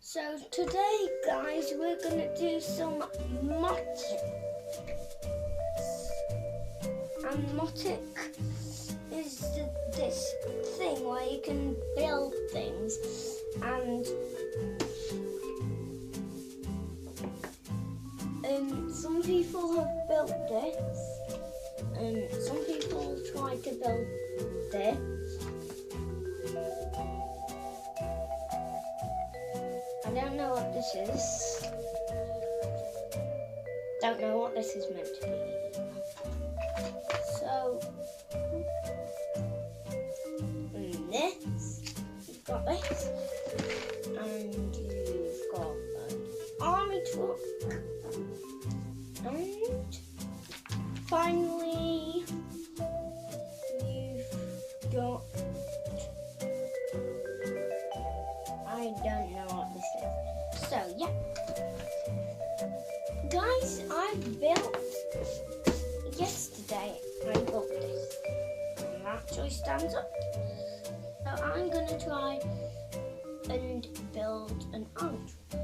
So today, guys, we're gonna do some Mottik. And Mottik is this thing where you can build things, and some people have built this, and some people try to build this. I don't know what this is. Don't know what this is meant to be. So, you've got this, and you've got an army truck, and finally, you've got, I don't know what this is. So, yeah. Guys, I built, yesterday, I built this. And it actually stands up. So I'm going to try and build an army truck.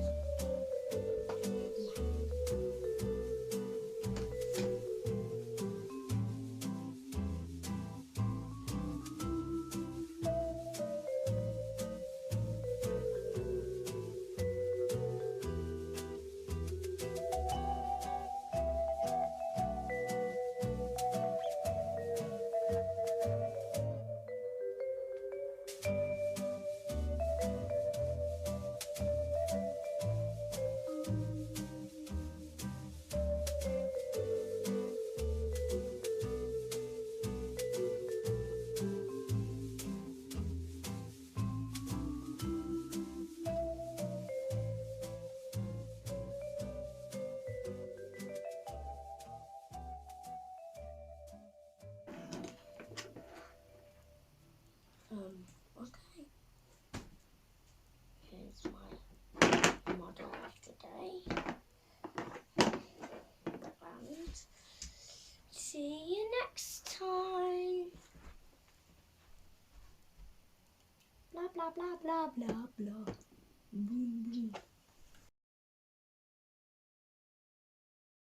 Okay. Here's my model of today. And see you next time. Blah blah blah blah blah blah. Boom boom.